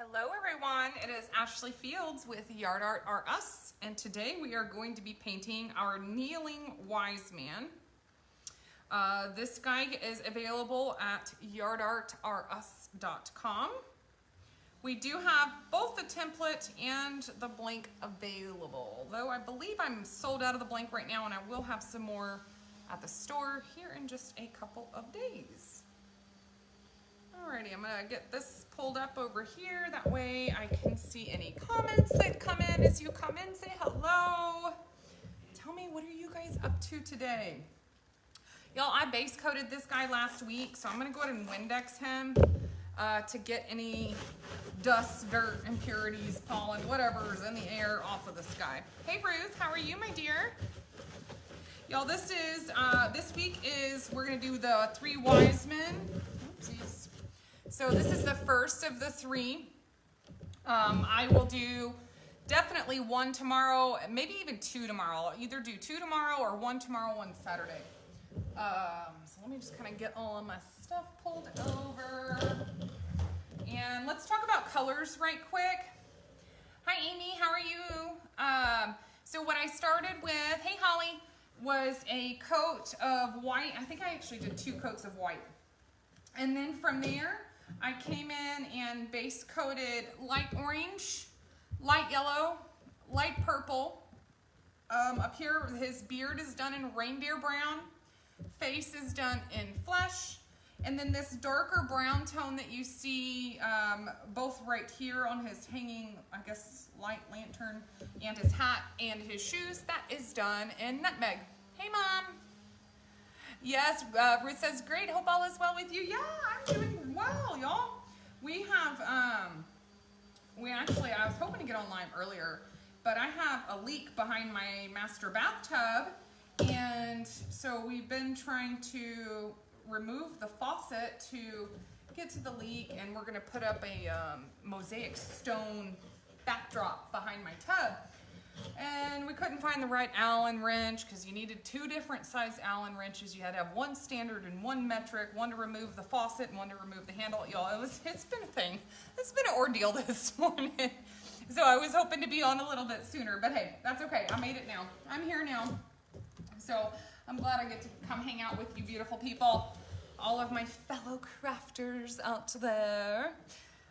Hello everyone, it is Ashley Fields with Yard Art R Us, and today we are going to be painting our kneeling wise man. This guy is available at yardartrus.com. We do have both the template and the blank available, though I believe I'm sold out of the blank right now, and I will have some more at the store here in just a couple of days. Alrighty, I'm gonna get this pulled up over here. That way I can see any comments that come in. As you come in, say hello. Tell me, what are you guys up to today? Y'all, I base coated this guy last week, so I'm gonna go ahead and Windex him to get any dust, dirt, impurities, pollen, whatever is in the air off of this guy. Hey Ruth, how are you, my dear? Y'all, this week we're gonna do the 3 wise men. Oopsies. So this is the first of the 3. I will do definitely 1 tomorrow, maybe even 2 tomorrow. I'll either do 2 tomorrow or 1 tomorrow, 1 Saturday. So let me just kind of get all of my stuff pulled over. And let's talk about colors right quick. Hi Amy, how are you? So what I started with, hey Holly, was a coat of white. I think I actually did 2 coats of white. And then from there, I came in and base coated light orange, light yellow, light purple. Up here, his beard is done in reindeer brown. Face is done in flesh. And then this darker brown tone that you see both right here on his hanging, I guess, light lantern, and his hat and his shoes, that is done in nutmeg. Hey, Mom. Yes, Ruth says, great, hope all is well with you. Yeah, I'm doing well, y'all. We have, I was hoping to get online earlier, but I have a leak behind my master bathtub, and so we've been trying to remove the faucet to get to the leak, and we're gonna put up a mosaic stone backdrop behind my tub. And we couldn't find the right Allen wrench because you needed 2 different size Allen wrenches. You had to have 1 standard and 1 metric, 1 to remove the faucet and 1 to remove the handle. Y'all, it's been a thing. It's been an ordeal this morning. So I was hoping to be on a little bit sooner, but hey, that's okay. I made it now. I'm here now. So I'm glad I get to come hang out with you beautiful people, all of my fellow crafters out there.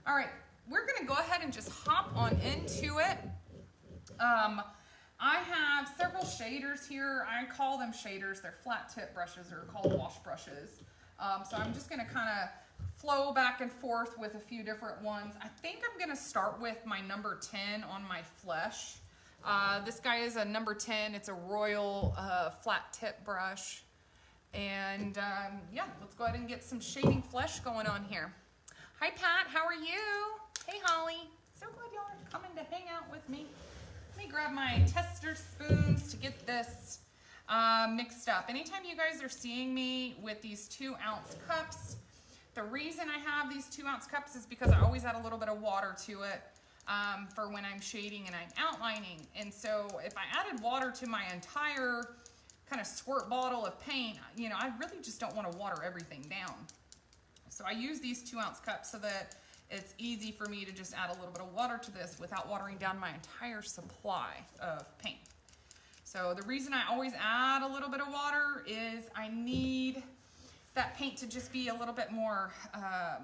All right, we're gonna go ahead and just hop on into it. I have several shaders here. I call them shaders. They're flat tip brushes, or called wash brushes. So I'm just going to kind of flow back and forth with a few different ones. I think I'm going to start with my number 10 on my flesh. This guy is a number 10. It's a royal flat tip brush. And yeah, let's go ahead and get some shading flesh going on here. Hi Pat, how are you? Hey Holly. So glad y'all are coming to hang out with me. Let me grab my tester spoons to get this mixed up. Anytime you guys are seeing me with these 2-ounce cups, the reason I have these 2-ounce cups is because I always add a little bit of water to it for when I'm shading and I'm outlining. And so if I added water to my entire kind of squirt bottle of paint, you know, I really just don't want to water everything down. So I use these 2-ounce cups so that it's easy for me to just add a little bit of water to this without watering down my entire supply of paint. So the reason I always add a little bit of water is I need that paint to just be a little bit more, I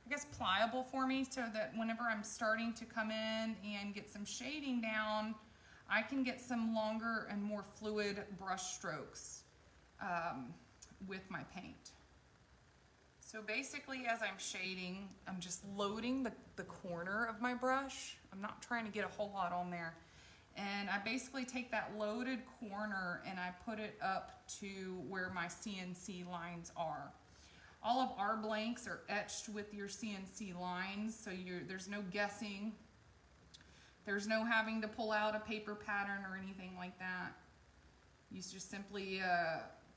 guess, pliable for me, so that whenever I'm starting to come in and get some shading down, I can get some longer and more fluid brush strokes with my paint. So basically, as I'm shading, I'm just loading the corner of my brush. I'm not trying to get a whole lot on there. And I basically take that loaded corner and I put it up to where my CNC lines are. All of our blanks are etched with your CNC lines, so there's no guessing. There's no having to pull out a paper pattern or anything like that. You just simply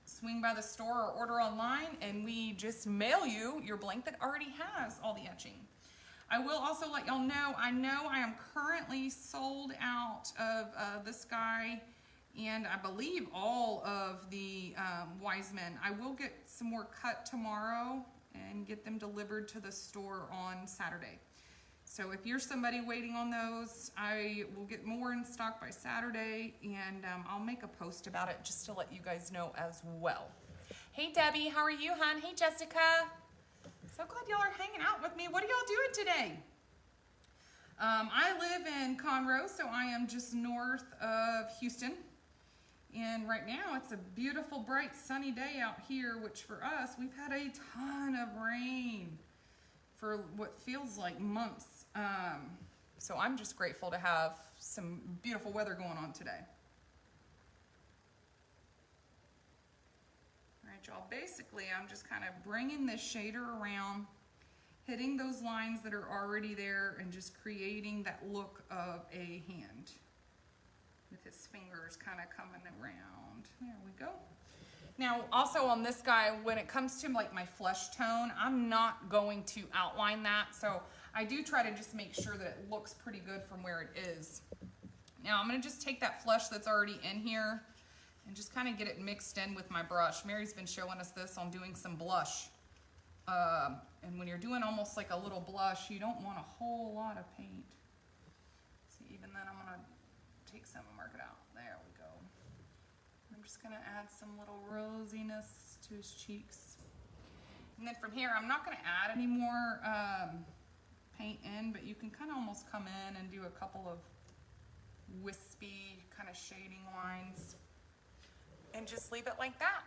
swing by the store or order online, and we just mail you your blank that already has all the etching. I will also let y'all know I am currently sold out of this guy, and I believe all of the Wiseman. I will get some more cut tomorrow and get them delivered to the store on Saturday. So if you're somebody waiting on those, I will get more in stock by Saturday, and I'll make a post about it just to let you guys know as well. Hey Debbie, how are you, hon? Hey Jessica. So glad y'all are hanging out with me. What are y'all doing today? I live in Conroe, so I am just north of Houston. And right now it's a beautiful, bright, sunny day out here, which for us, we've had a ton of rain for what feels like months. So I'm just grateful to have some beautiful weather going on today. All right, y'all, basically I'm just kind of bringing this shader around, hitting those lines that are already there, and just creating that look of a hand with his fingers kind of coming around. There we go. Now, also on this guy, when it comes to like my flesh tone, I'm not going to outline that. So I do try to just make sure that it looks pretty good from where it is. Now I'm gonna just take that flesh that's already in here and just kind of get it mixed in with my brush. Mary's been showing us this on doing some blush. And when you're doing almost like a little blush, you don't want a whole lot of paint. See, even then I'm gonna take some and mark it out. There we go. I'm just gonna add some little rosiness to his cheeks. And then from here, I'm not gonna add any more paint in, but you can kind of almost come in and do a couple of wispy kind of shading lines and just leave it like that.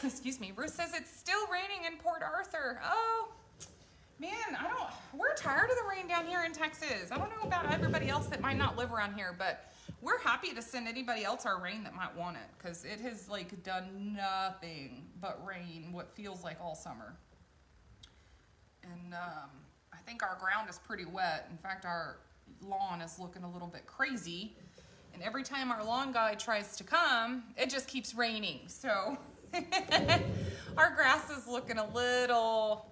Excuse me. Ruth says it's still raining in Port Arthur. Oh, man, we're tired of the rain down here in Texas. I don't know about everybody else that might not live around here, but we're happy to send anybody else our rain that might want it, because it has like done nothing but rain what feels like all summer. And I think our ground is pretty wet. In fact, our lawn is looking a little bit crazy. And every time our lawn guy tries to come, it just keeps raining. So our grass is looking a little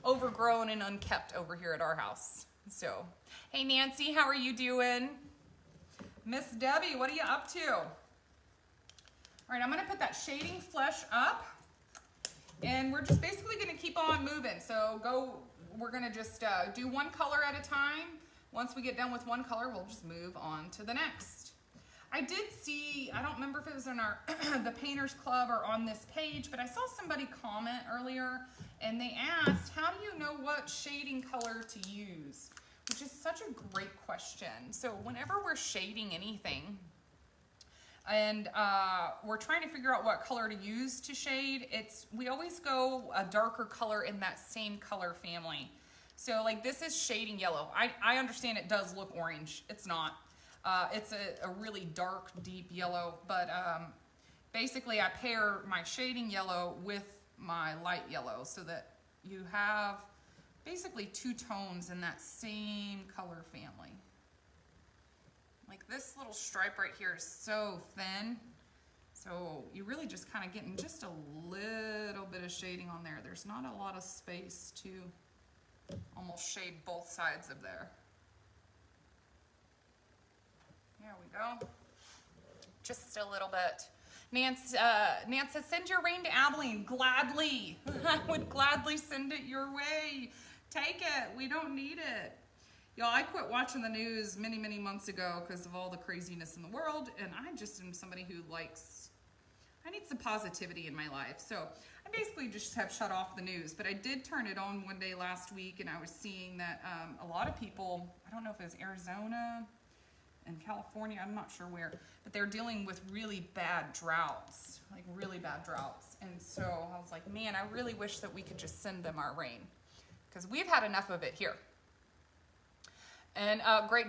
overgrown and unkept over here at our house. So, hey Nancy, how are you doing? Miss Debbie, what are you up to? All right, I'm gonna put that shading flesh up, and we're just basically gonna keep on moving. So we're gonna just do one color at a time. Once we get done with one color, we'll just move on to the next. I did see, I don't remember if it was in our the Painters Club or on this page, but I saw somebody comment earlier, and they asked, how do you know what shading color to use? Which is such a great question. So whenever we're shading anything, and we're trying to figure out what color to use to shade, we always go a darker color in that same color family. So like this is shading yellow. I understand it does look orange. It's not. It's a really dark, deep yellow, but basically I pair my shading yellow with my light yellow so that you have basically two tones in that same color family. Like this little stripe right here is so thin, so you really just kind of getting just a little bit of shading on there. There's not a lot of space to almost shade both sides of there. There we go. Just a little bit. Nance says, send your rain to Abilene. Gladly. I would gladly send it your way. Take it. We don't need it. Y'all, I quit watching the news many, many months ago because of all the craziness in the world, and I just am somebody who I need some positivity in my life. So I basically just have shut off the news, but I did turn it on one day last week, and I was seeing that a lot of people, I don't know if it was Arizona and California, I'm not sure where, but they're dealing with really bad droughts, like really bad droughts. And so I was like, man, I really wish that we could just send them our rain, because we've had enough of it here. And great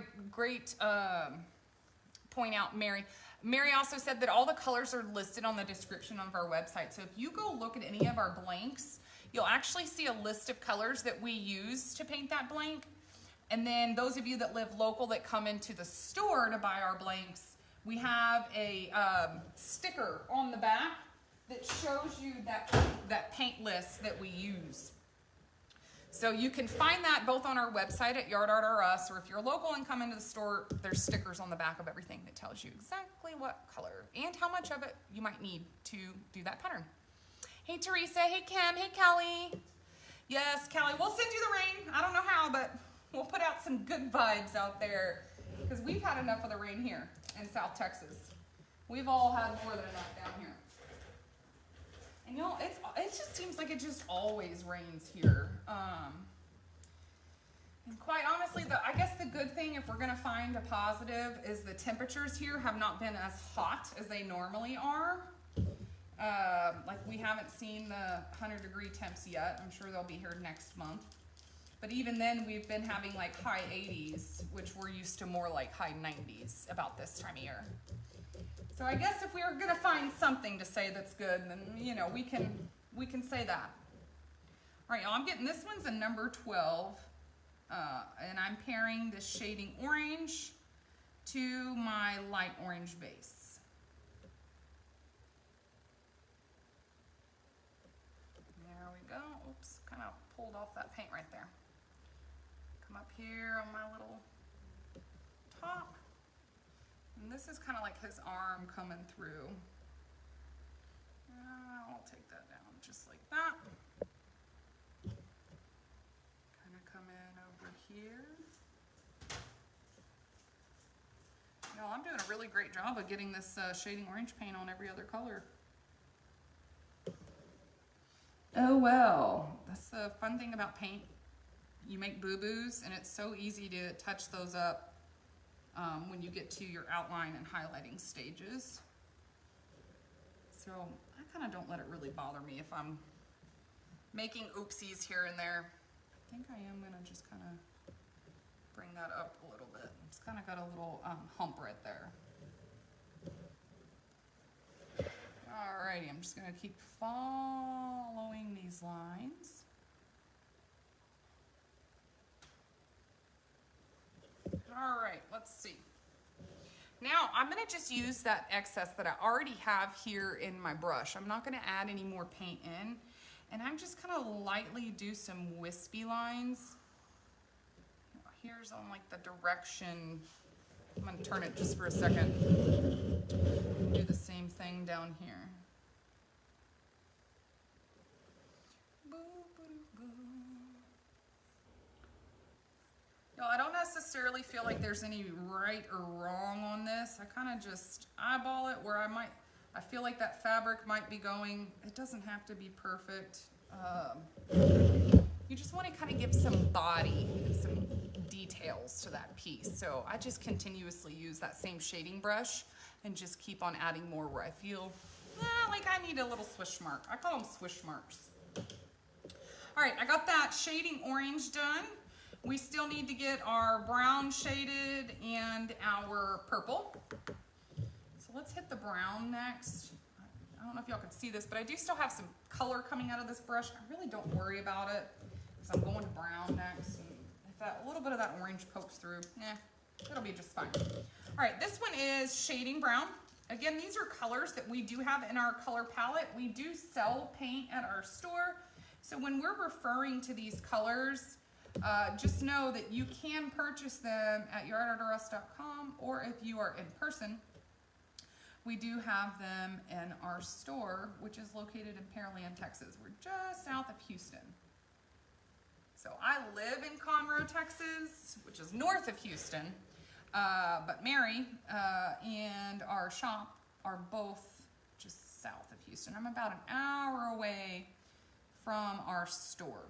point out, Mary. Mary also said that all the colors are listed on the description of our website. So if you go look at any of our blanks, you'll actually see a list of colors that we use to paint that blank. And then those of you that live local that come into the store to buy our blanks, we have a sticker on the back that shows you that paint list that we use. So you can find that both on our website at Yard Art or Us, or if you're local and come into the store, there's stickers on the back of everything that tells you exactly what color and how much of it you might need to do that pattern. Hey Teresa, hey Kim, hey Kelly. Yes, Callie, we'll send you the rain. I don't know how, but we'll put out some good vibes out there because we've had enough of the rain here in South Texas. We've all had more than enough down here. And you know, it just seems like it just always rains here. And quite honestly, I guess the good thing, if we're gonna find a positive, is the temperatures here have not been as hot as they normally are. Like we haven't seen the 100-degree temps yet. I'm sure they'll be here next month. But even then, we've been having like high 80s, which we're used to more like high 90s about this time of year. So I guess if we were gonna find something to say that's good, then you know we can say that. All right, y'all, I'm getting this one's a number 12, and I'm pairing this shading orange to my light orange base. There we go. Oops, kind of pulled off that paint right there. Come up here on my little top. And this is kind of like his arm coming through. I'll take that down just like that. Kind of come in over here. You know, I'm doing a really great job of getting this shading orange paint on every other color. Oh well, that's the fun thing about paint. You make boo-boos and it's so easy to touch those up when you get to your outline and highlighting stages. So I kind of don't let it really bother me if I'm making oopsies here and there. I think I am gonna just kind of bring that up a little bit. It's kind of got a little hump right there. Alrighty, I'm just gonna keep following these lines. All right, let's see. Now I'm gonna just use that excess that I already have here in my brush. I'm not gonna add any more paint in, and I'm just gonna lightly do some wispy lines. Here's on like the direction. I'm gonna turn it just for a second. Do the same thing down here. I don't necessarily feel like there's any right or wrong on this. I kind of just eyeball it where I feel like that fabric might be going. It doesn't have to be perfect. You just want to kind of give some body and some details to that piece. So I just continuously use that same shading brush and just keep on adding more where I feel like I need a little swish mark. I call them swish marks. All right, I got that shading orange done. We still need to get our brown shaded and our purple. So let's hit the brown next. I don't know if y'all can see this, but I do still have some color coming out of this brush. I really don't worry about it because I'm going to brown next. And if that, a little bit of that orange pokes through, it'll be just fine. All right, this one is shading brown. Again, these are colors that we do have in our color palette. We do sell paint at our store. So when we're referring to these colors, just know that you can purchase them at yardartorus.com, or if you are in person, we do have them in our store, which is located in Pearland, Texas. We're just south of Houston. So I live in Conroe, Texas, which is north of Houston, but Mary and our shop are both just south of Houston. I'm about an hour away from our store.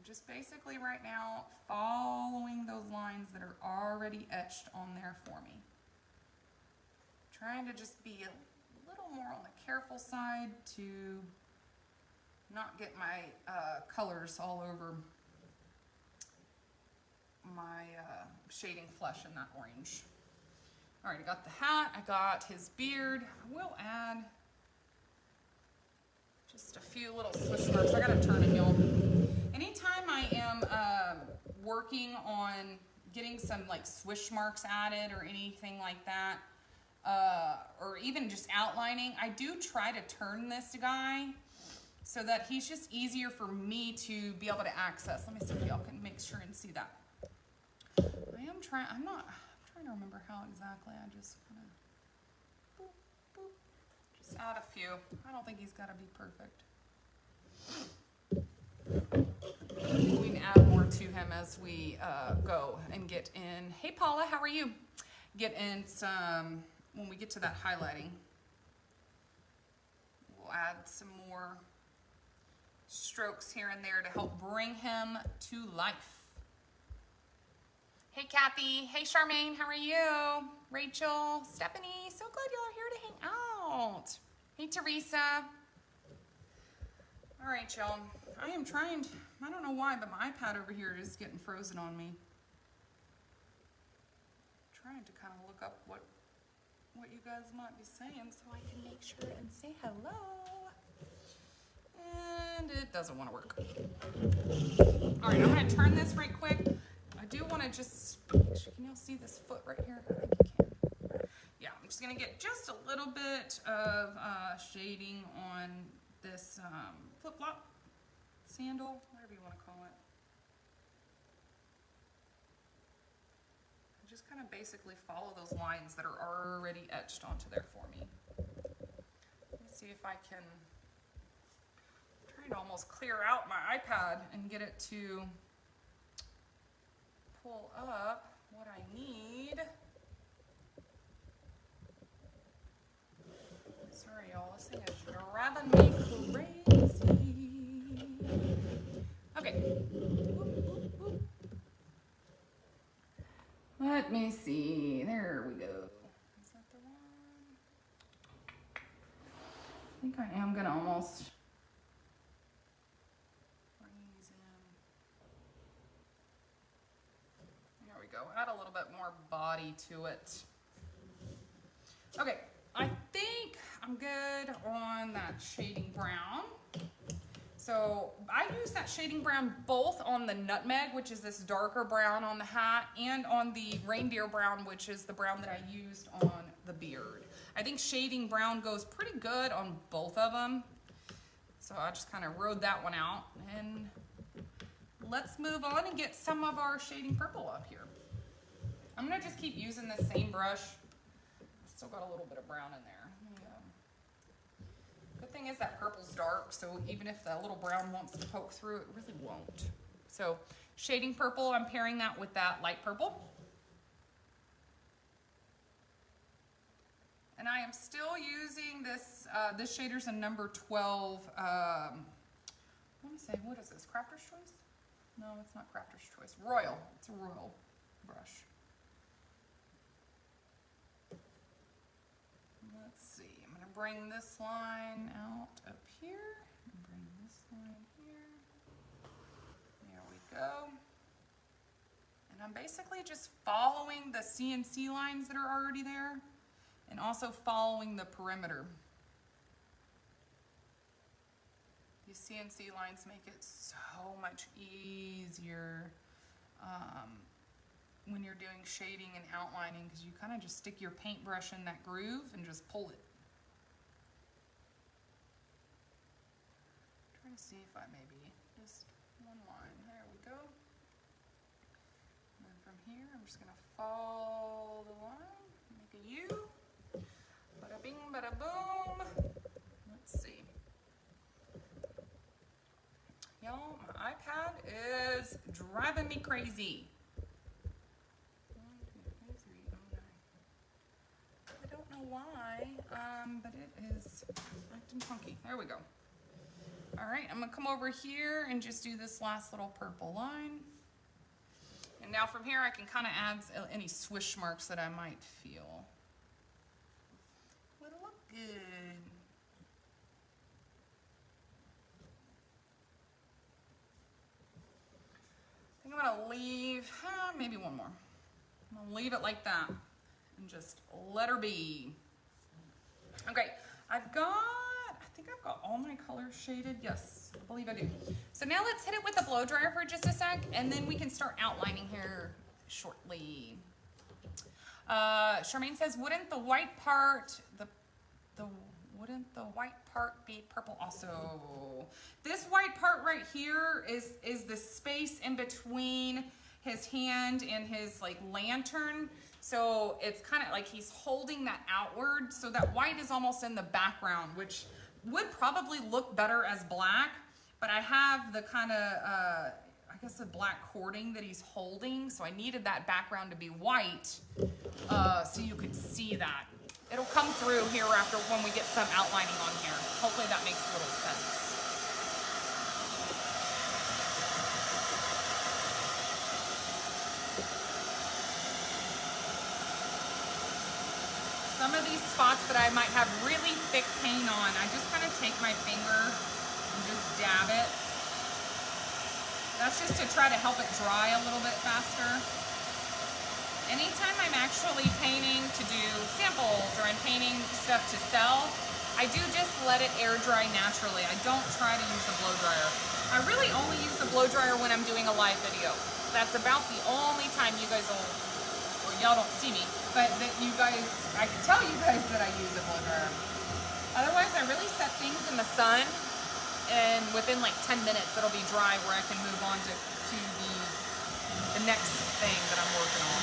Just basically right now following those lines that are already etched on there for me. Trying to just be a little more on the careful side to not get my colors all over my shading flesh in that orange. All right, I got the hat, I got his beard. I will add just a few little swish marks. I gotta turn him, y'all. Anytime I am working on getting some like swish marks added or anything like that, or even just outlining, I do try to turn this guy so that he's just easier for me to be able to access. Let me see if y'all can make sure and see that. I'm trying to remember how exactly I just kind of boop, boop, Just add a few. I don't think he's got to be perfect. We can add more to him as we go and get in. Hey Paula, how are you? Get in some, when we get to that highlighting, we'll add some more strokes here and there to help bring him to life. Hey Kathy, hey Charmaine, how are you? Rachel, Stephanie, so glad y'all are here to hang out. Hey Teresa. All right, y'all. I am trying to, I don't know why, but my iPad over here is getting frozen on me. I'm trying to kind of look up what you guys might be saying so I can make sure and say hello. And it doesn't want to work. All right, I'm going to turn this right quick. I do want to just, can y'all see this foot right here? I think you can. Yeah, I'm just going to get just a little bit of shading on this flip-flop, sandal, whatever you want to call it. And just kind of basically follow those lines that are already etched onto there for me. Let me see if I can try to almost clear out my iPad and get it to pull up what I need. Sorry y'all, this thing is driving me crazy. Okay. Whoop, whoop, whoop. Let me see. There we go. Is that the one? I think I am gonna almost freeze in. There we go. Add a little bit more body to it. Okay. I think I'm good on that shading brown. So I use that shading brown both on the nutmeg, which is this darker brown on the hat, and on the reindeer brown, which is the brown that I used on the beard. I think shading brown goes pretty good on both of them. So I just kind of rode that one out. And let's move on and get some of our shading purple up here. I'm gonna just keep using the same brush. Still got a little bit of brown in there. Good thing is that purple's dark, so even if the little brown wants to poke through, it really won't. So shading purple, I'm pairing that with that light purple. And I am still using this, this shader's a number 12, I want to say, what is this, Crafter's Choice? No, it's not Crafter's Choice, Royal, it's a Royal brush. Let's see, I'm gonna bring this line out up here, and bring this line here. There we go. And I'm basically just following the CNC lines that are already there, and also following the perimeter. These CNC lines make it so much easier when you're doing shading and outlining, because you kind of just stick your paintbrush in that groove and just pull it. Trying to see if I maybe just one line. There we go. And then from here, I'm just gonna follow the line, make a U. Bada bing, bada boom. Let's see. Y'all, my iPad is driving me crazy. Why, but it is acting funky. There we go. All right, I'm gonna come over here and just do this last little purple line. And now from here, I can kind of add any swish marks that I might feel. Would look good. I think I'm gonna leave, maybe one more. I'm gonna leave it like that. And just let her be. Okay, I think I've got all my colors shaded. Yes, I believe I do. So now let's hit it with the blow dryer for just a sec, and then we can start outlining here shortly. Charmaine says, wouldn't the white part, wouldn't the white part be purple also? This white part right here is the space in between his hand and his like lantern. So it's kind of like he's holding that outward, so that white is almost in the background, which would probably look better as black, but I have the kind of, I guess the black cording that he's holding, so I needed that background to be white, so you could see that. It'll come through here after when we get some outlining on here. Hopefully that makes a little sense. Some of these spots that I might have really thick paint on, I just kind of take my finger and just dab it. That's just to try to help it dry a little bit faster. Anytime I'm actually painting to do samples or I'm painting stuff to sell, I do just let it air dry naturally. I don't try to use a blow dryer. I really only use the blow dryer when I'm doing a live video. That's about the only time you guys will, well, y'all don't see me, but that you guys, I can tell you guys that I use a blow dryer. Otherwise, I really set things in the sun, and within like 10 minutes, it'll be dry where I can move on to the next thing that I'm working on.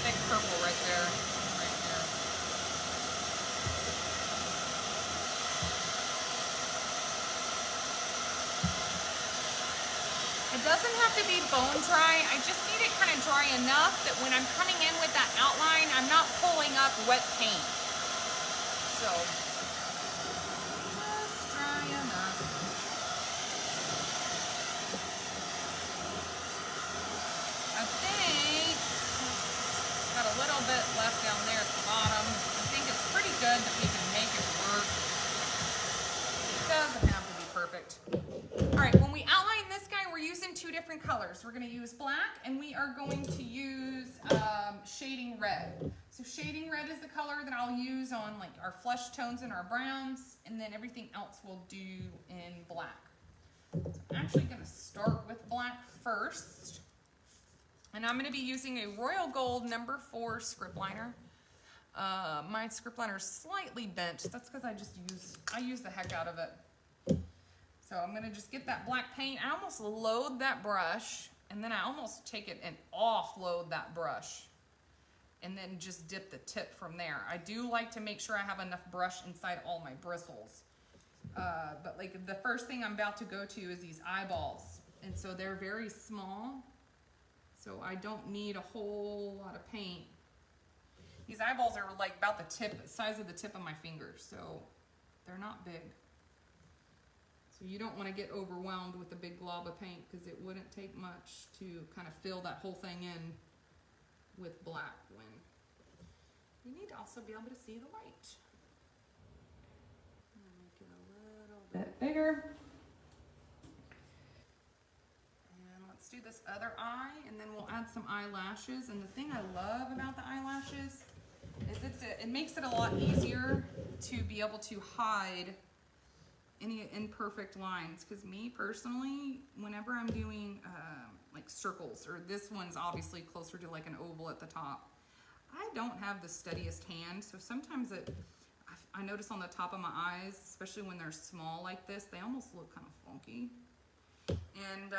Thick purple right there, right here. It doesn't have to be bone dry. I just need it kind of dry enough that when I'm coming in with that outline, I'm not pulling up wet paint. So, just dry enough. I think got a little bit left down there at the bottom. I think it's pretty good that we can make it work. It doesn't have to be perfect. All right, when we outline this guy, we're using two different colors. We're going to use black, and we are going to use shading red. So shading red is the color that I'll use on like our flesh tones and our browns, and then everything else we'll do in black. So I'm actually going to start with black first, and I'm going to be using a Royal Gold number 4 script liner. My script liner is slightly bent. That's because I use the heck out of it. So I'm gonna just get that black paint. I almost load that brush, and then I almost take it and offload that brush, and then just dip the tip from there. I do like to make sure I have enough brush inside all my bristles. But like the first thing I'm about to go to is these eyeballs. And so they're very small, so I don't need a whole lot of paint. These eyeballs are like about the size of the tip of my finger, so they're not big. So you don't want to get overwhelmed with a big glob of paint, because it wouldn't take much to kind of fill that whole thing in with black when you need to also be able to see the white. Make it a little bit bigger. And let's do this other eye, and then we'll add some eyelashes. And the thing I love about the eyelashes is it makes it a lot easier to be able to hide any imperfect lines, because me personally, whenever I'm doing like circles, or this one's obviously closer to like an oval at the top, I don't have the steadiest hand, so sometimes I notice on the top of my eyes, especially when they're small like this, they almost look kind of funky. And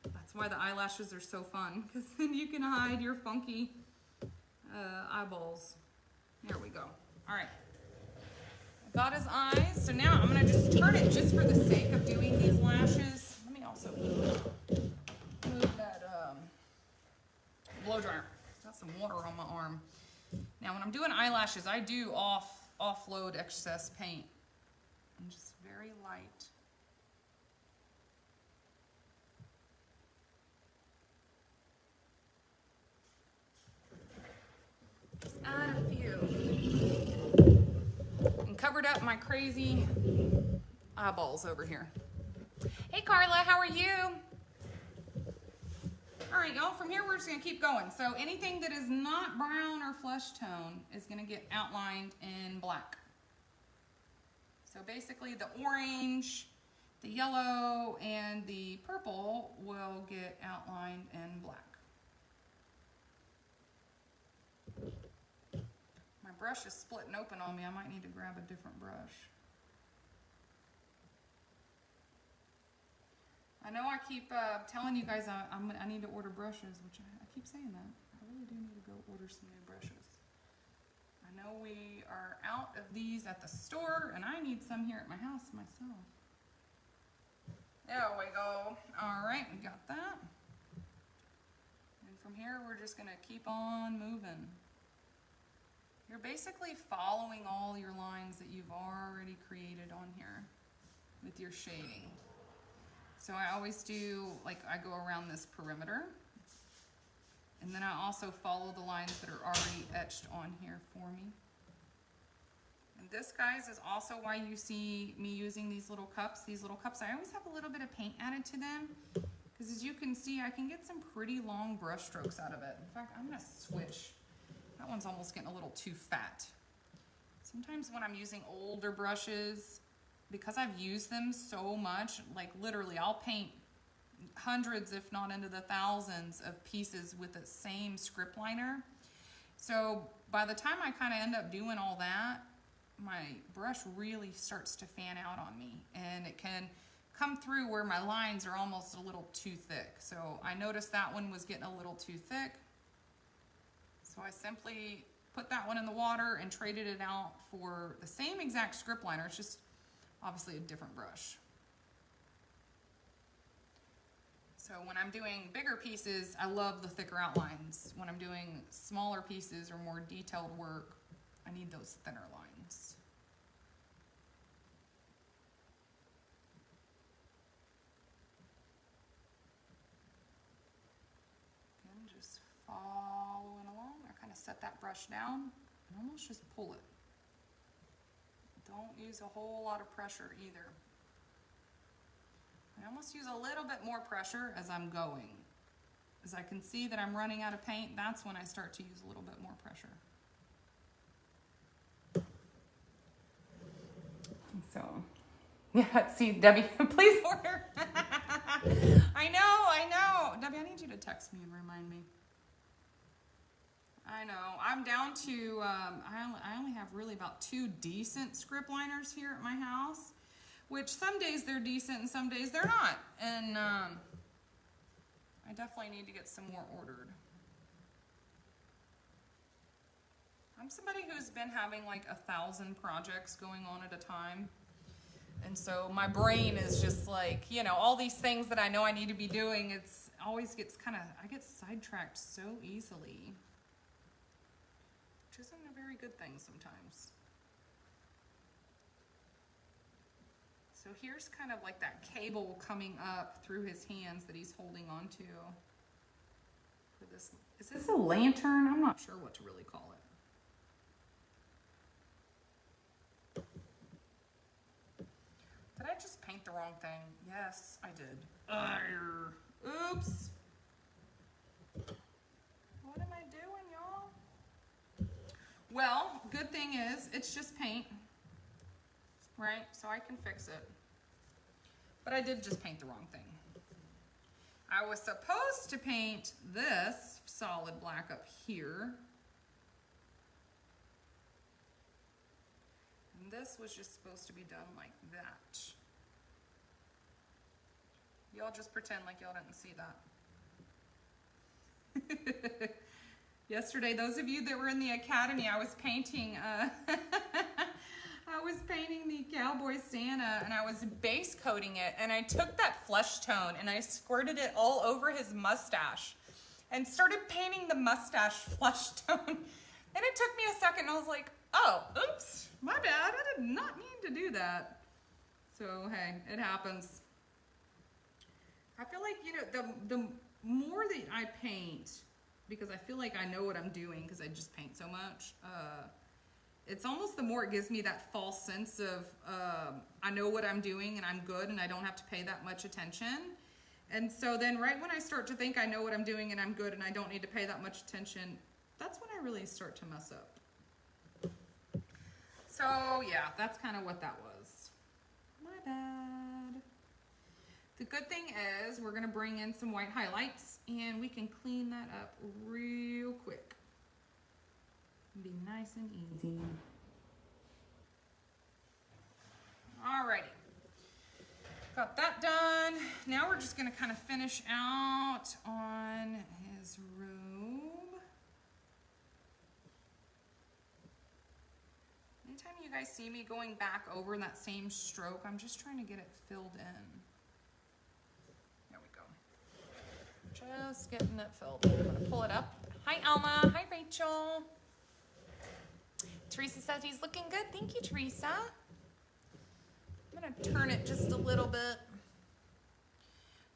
that's why the eyelashes are so fun, because then you can hide your funky eyeballs. There we go. All right. Got his eyes, so now I'm going to just turn it just for the sake of doing these lashes. Let me also move that blow dryer. Got some water on my arm. Now when I'm doing eyelashes, I do offload excess paint. And just very light. Just add a few. Covered up my crazy eyeballs over here. Hey Carla, how are you? All right, y'all, from here we're just gonna keep going. So anything that is not brown or flesh tone is gonna get outlined in black. So basically the orange, the yellow, and the purple will get outlined in black. My brush is splitting open on me. I might need to grab a different brush. I know I keep telling you guys I need to order brushes, which I keep saying that. I really do need to go order some new brushes. I know we are out of these at the store, and I need some here at my house myself. There we go. All right, we got that. And from here, we're just gonna keep on moving. You're basically following all your lines that you've already created on here with your shading. So I always do, like, I go around this perimeter, and then I also follow the lines that are already etched on here for me. And this, guys, is also why you see me using these little cups. These little cups, I always have a little bit of paint added to them, because as you can see, I can get some pretty long brush strokes out of it. In fact, I'm gonna switch. That one's almost getting a little too fat. Sometimes when I'm using older brushes, because I've used them so much, like literally I'll paint hundreds, if not into the thousands of pieces with the same script liner. So by the time I kind of end up doing all that, my brush really starts to fan out on me, and it can come through where my lines are almost a little too thick. So I noticed that one was getting a little too thick. So I simply put that one in the water and traded it out for the same exact script liner. It's just obviously a different brush. So when I'm doing bigger pieces, I love the thicker outlines. When I'm doing smaller pieces or more detailed work, I need those thinner lines. And just following along. I kind of set that brush down and almost just pull it. Don't use a whole lot of pressure either. I almost use a little bit more pressure as I'm going. As I can see that I'm running out of paint, that's when I start to use a little bit more pressure. So, yeah, see, Debbie, please order. I know. Debbie, I need you to text me and remind me. I know. I'm down to, I only have really about 2 decent script liners here at my house, which some days they're decent and some days they're not. And I definitely need to get some more ordered. I'm somebody who's been having like 1,000 projects going on at a time. And so my brain is just like, you know, all these things that I know I need to be doing, it's always gets I get sidetracked so easily. Which isn't a very good thing sometimes. So here's kind of like that cable coming up through his hands that he's holding onto. For this, is this a lantern? I'm not sure what to really call it. Did I just paint the wrong thing? Yes, I did. Oops. What am I doing, y'all? Well, good thing is, it's just paint, right? So I can fix it. But I did just paint the wrong thing. I was supposed to paint this solid black up here. And this was just supposed to be done like that. Y'all just pretend like y'all didn't see that. Yesterday, those of you that were in the academy, I was painting I was painting the cowboy Santa, and I was base coating it, and I took that flesh tone and I squirted it all over his mustache and started painting the mustache flesh tone. And it took me a second, and I was like, oh, oops, my bad, I did not mean to do that. So, hey, it happens. I feel like, you know, the more that I paint, because I feel like I know what I'm doing because I just paint so much, it's almost the more it gives me that false sense of I know what I'm doing and I'm good and I don't have to pay that much attention. And so then right when I start to think I know what I'm doing and I'm good and I don't need to pay that much attention, that's when I really start to mess up. So yeah, that's kind of what that was. My bad. The good thing is we're gonna bring in some white highlights and we can clean that up real quick. Be nice and easy. Alrighty. Got that done. Now we're we're just gonna kind of finish out on his robe. Anytime you guys see me going back over that same stroke, I'm just trying to get it filled in. There we go. Just getting it filled. I'm gonna pull it up. Hi, Alma. Hi, Rachel. Teresa says he's looking good. Thank you, Teresa. I'm gonna turn it just a little bit.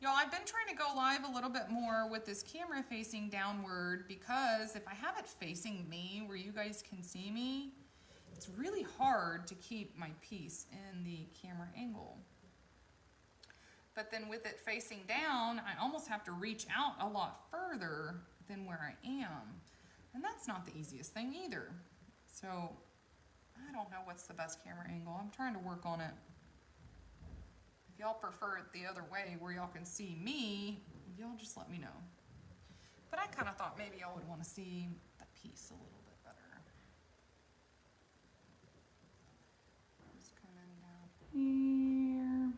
Y'all, I've been trying to go live a little bit more with this camera facing downward because if I have it facing me where you guys can see me, it's really hard to keep my piece in the camera angle. But then with it facing down, I almost have to reach out a lot further than where I am. And that's not the easiest thing either. So I don't know what's the best camera angle. I'm trying to work on it. If y'all prefer it the other way where y'all can see me, y'all just let me know. But I kind of thought maybe y'all would want to see the piece a little bit better. Just coming down here.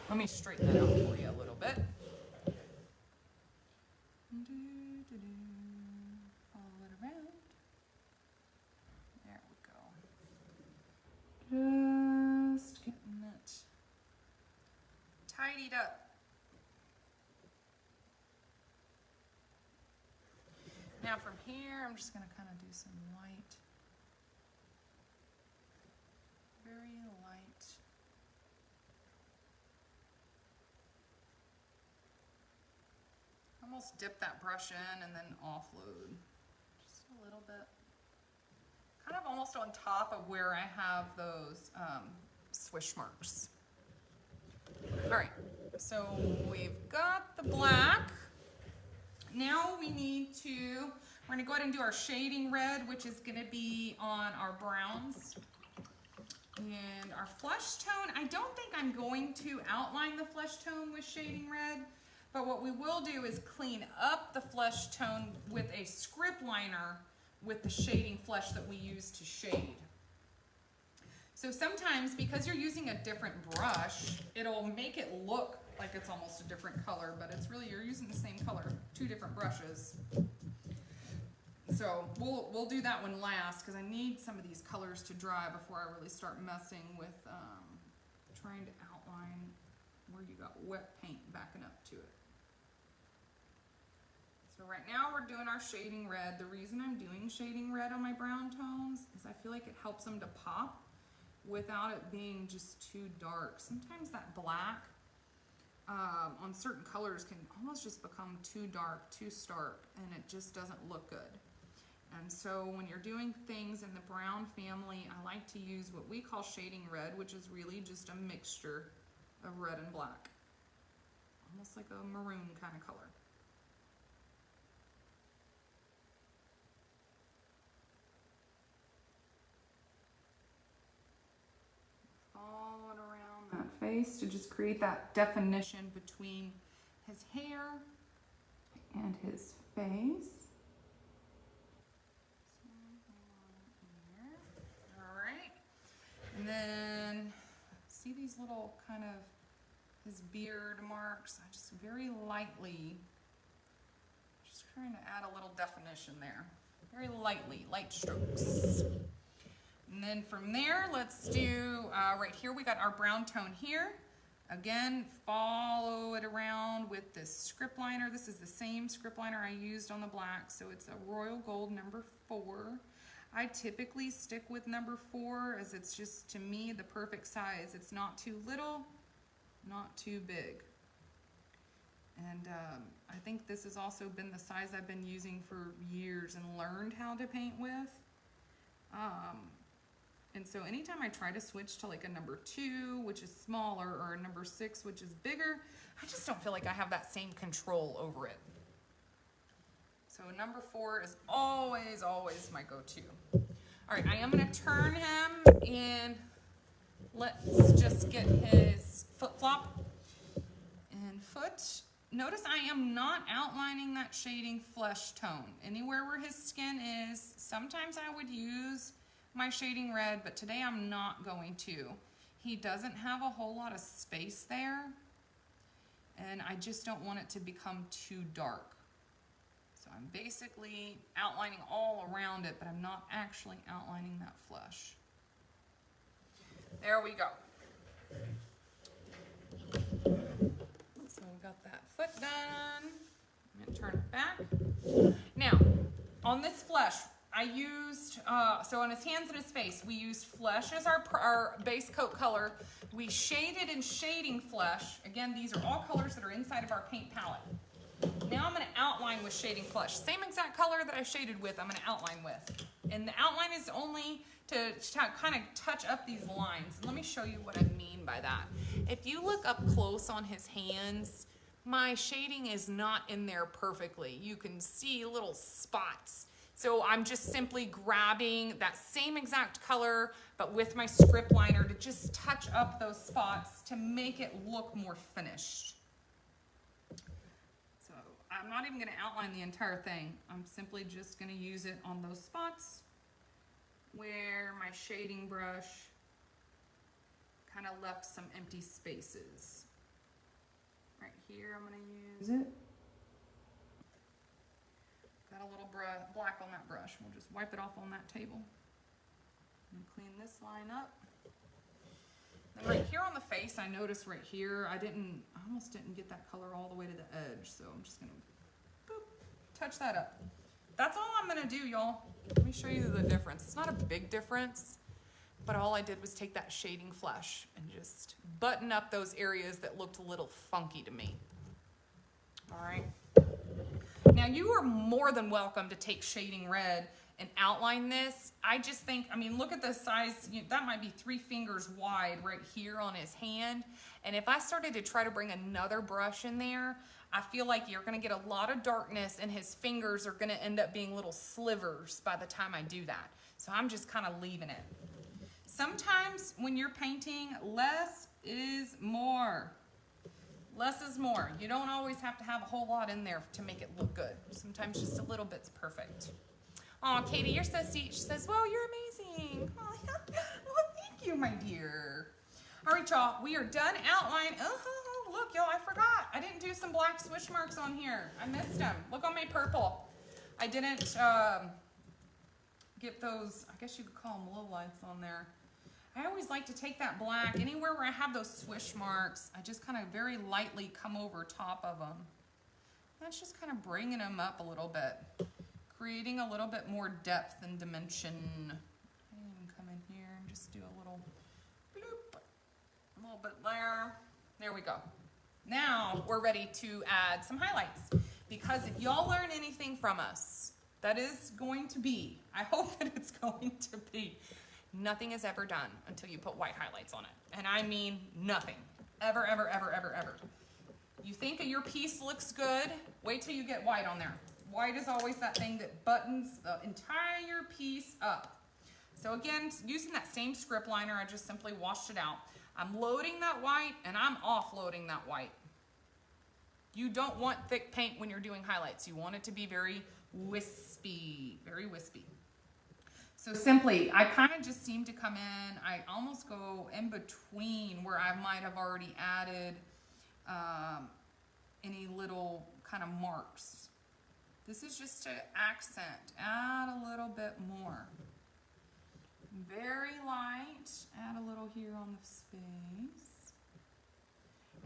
Let me straighten that out for you a little bit. Follow it around. There we go. Just getting it tidied up. Now from here, I'm just going to kind of do some light. Very light. Almost dip that brush in and then offload. Just a little bit. Kind of almost on top of where I have those swish marks. All right, so we've got the black. Now we need to, we're gonna go ahead and do our shading red, which is gonna be on our browns. And our flesh tone, I don't think I'm going to outline the flesh tone with shading red, but what we will do is clean up the flesh tone with a script liner with the shading flesh that we use to shade. So sometimes, because you're using a different brush, it'll make it look like it's almost a different color, but it's really, you're using the same color, two different brushes. So we'll do that one last because I need some of these colors to dry before I really start messing with trying to outline where you got wet paint backing up to it. So right now we're doing our shading red. The reason I'm doing shading red on my brown tones is I feel like it helps them to pop without it being just too dark. Sometimes that black on certain colors can almost just become too dark, too stark, and it just doesn't look good. And so when you're doing things in the brown family, I like to use what we call shading red, which is really just a mixture of red and black. Almost like a maroon kind of color. Follow it around that face to just create that definition between his hair and his face. Alright. And then see these little kind of his beard marks? I just very lightly, just trying to add a little definition there. Very lightly, light strokes. And then from there, let's do, right here we got our brown tone here. Again, follow it around with this script liner. This is the same script liner I used on the black, so it's a royal gold number 4. I typically stick with number 4 as it's just, to me, the perfect size. It's not too little, not too big. And I think this has also been the size I've been using for years and learned how to paint with. And so anytime I try to switch to like a number 2, which is smaller, or a number 6, which is bigger, I just don't feel like I have that same control over it. So number 4 is always, always my go-to. All right, I am gonna turn him and let's just get his foot flop and foot. Notice I am not outlining that shading flesh tone. Anywhere where his skin is, sometimes I would use my shading red, but today I'm not going to. He doesn't have a whole lot of space there. and I just don't want it to become too dark. So I'm basically outlining all around it, but I'm not actually outlining that flesh. There we go. So we got that foot done. I'm gonna turn it back. Now, on this flesh, I used, so on his hands and his face, we used flesh as our base coat color. We shaded in shading flesh. Again, these are all colors that are inside of our paint palette. Now I'm gonna outline with shading flesh. Same exact color that I shaded with, I'm gonna outline with. And the outline is only to kind of touch up these lines. And let me show you what I mean by that. If you look up close on his hands, my shading is not in there perfectly. You can see little spots. So I'm just simply grabbing that same exact color, but with my script liner to just touch up those spots to make it look more finished. So I'm not even gonna outline the entire thing. I'm simply just gonna use it on those spots where my shading brush kind of left some empty spaces. Right here, I'm gonna use it. Got a little black on that brush. We'll just wipe it off on that table. And clean this line up. Then right here on the face, I noticed right here, I almost didn't get that color all the way to the edge. So I'm just gonna boop, touch that up. That's all I'm gonna do, y'all. Let me show you the difference. It's not a big difference, but all I did was take that shading flesh and just button up those areas that looked a little funky to me. All right. Now you are more than welcome to take shading red and outline this. I just think, I mean, look at the size, that might be 3 fingers wide right here on his hand. And if I started to try to bring another brush in there, I feel like you're gonna get a lot of darkness and his fingers are gonna end up being little slivers by the time I do that. So I'm just kind of leaving it. Sometimes when you're painting, less is more. Less is more. You don't always have to have a whole lot in there to make it look good. Sometimes just a little bit's perfect. Oh, Katie, you're so sweet. She says, well, you're amazing. Oh, well, thank you, my dear. All right, y'all, we are done outline. Oh, look, y'all, I forgot. I didn't do some black swish marks on here. I missed them. Look on my purple. I didn't get those, I guess you could call them low lights on there. I always like to take that black, anywhere where I have those swish marks, I just kind of very lightly come over top of them. That's just kind of bringing them up a little bit, creating a little bit more depth and dimension. I can even come in here and just do a little bloop, a little bit there. There we go. Now we're ready to add some highlights, because if y'all learn anything from us, that is going to be, I hope that it's going to be, nothing is ever done until you put white highlights on it. And I mean nothing. Ever, ever, ever, ever, ever. You think that your piece looks good, wait till you get white on there. White is always that thing that buttons the entire piece up. So again, using that same script liner, I just simply washed it out. I'm loading that white and I'm offloading that white. You don't want thick paint when you're doing highlights. You want it to be very wispy, very wispy. So simply, I kind of just seem to come in, I almost go in between where I might have already added any little kind of marks. This is just to accent, add a little bit more. Very light, add a little here on the space.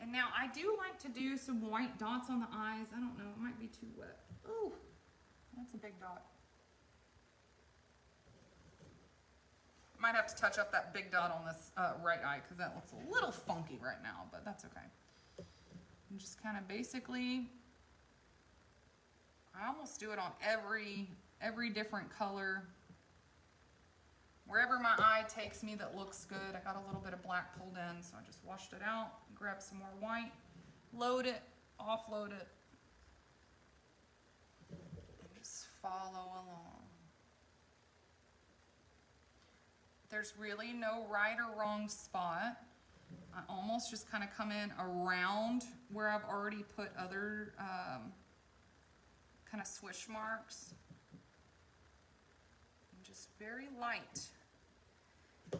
And now I do like to do some white dots on the eyes. I don't know, it might be too wet. Ooh, that's a big dot. Might have to touch up that big dot on this right eye because that looks a little funky right now, but that's okay. And just kind of basically, I almost do it on every different color. Wherever my eye takes me that looks good. I got a little bit of black pulled in, so I just washed it out, grab some more white, load it, offload it, and just follow along. There's really no right or wrong spot. I almost just kind of come in around where I've already put other kind of swish marks. And just very light.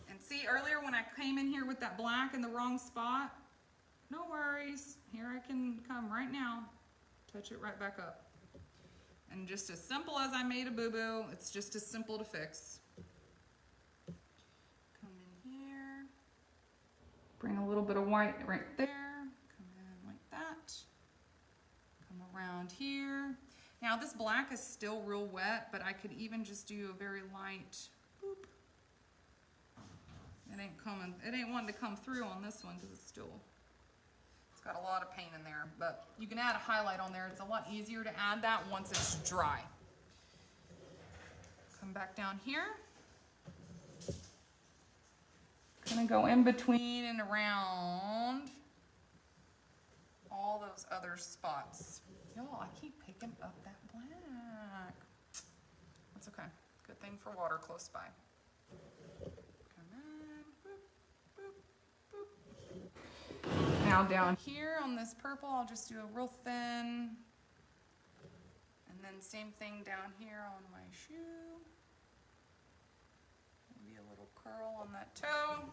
And see earlier when I came in here with that black in the wrong spot, No worries. Here I can come right now, touch it right back up. And just as simple as I made a boo-boo, it's just as simple to fix. Come in here. Bring a little bit of white right there. Come in like that. Come around here. Now this black is still real wet, but I could even just do a very light boop. It ain't wanting to come through on this one because it's got a lot of paint in there, but you can add a highlight on there. It's a lot easier to add that once it's dry. Come back down here. Gonna go in between and around all those other spots. Y'all, I keep picking up that black. That's okay. Good thing for water close by. Now down here on this purple, I'll just do a real thin, and then same thing down here on my shoe. Maybe a little curl on that toe.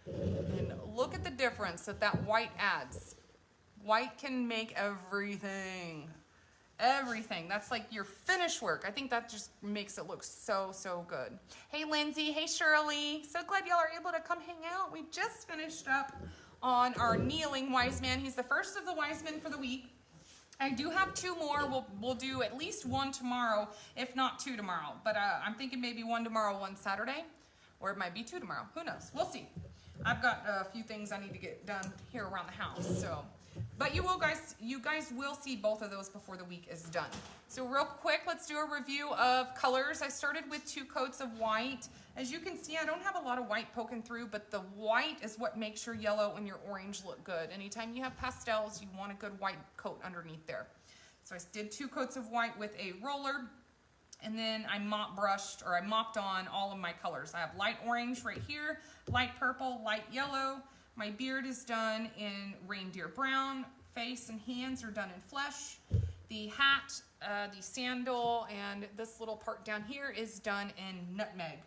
And look at the difference that white adds. White can make everything. Everything. That's like your finish work. I think that just makes it look so, so good. Hey Lindsay, hey Shirley. So glad y'all are able to come hang out. We just finished up on our kneeling Wiseman. He's the first of the Wiseman for the week. I do have 2 more. We'll do at least 1 tomorrow, if not 2 tomorrow. But I'm thinking maybe 1 tomorrow, 1 Saturday, or it might be 2 tomorrow. Who knows? We'll see. I've got a few things I need to get done here around the house. So, but you guys will see both of those before the week is done. So real quick, let's do a review of colors. I started with 2 coats of white. As you can see, I don't have a lot of white poking through, but the white is what makes your yellow and your orange look good. Anytime you have pastels, you want a good white coat underneath there. So I did 2 coats of white with a roller, and then I mopped on all of my colors. I have light orange right here, light purple, light yellow. My beard is done in reindeer brown. Face and hands are done in flesh. The hat, the sandal, and this little part down here is done in nutmeg.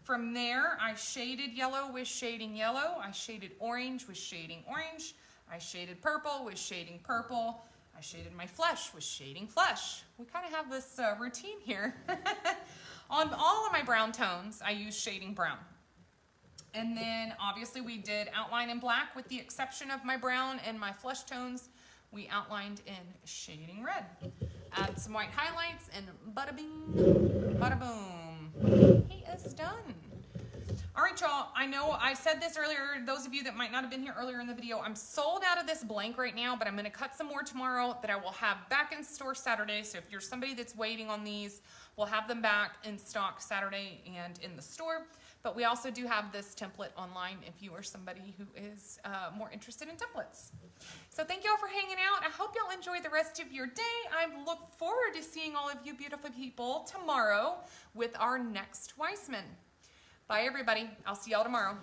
From there, I shaded yellow with shading yellow. I shaded orange with shading orange. I shaded purple with shading purple. I shaded my flesh with shading flesh. We kind of have this routine here. On all of my brown tones, I use shading brown. And then obviously we did outline in black with the exception of my brown and my flesh tones. We outlined in shading red. Add some white highlights and bada bing, bada boom. He is done. All right, y'all, I know I said this earlier. Those of you that might not have been here earlier in the video, I'm sold out of this blank right now, but I'm gonna cut some more tomorrow that I will have back in store Saturday. So if you're somebody that's waiting on these, we'll have them back in stock Saturday and in the store. But we also do have this template online if you are somebody who is more interested in templates. So thank y'all for hanging out. I hope y'all enjoy the rest of your day. I look forward to seeing all of you beautiful people tomorrow with our next Wiseman. Bye everybody. I'll see y'all tomorrow.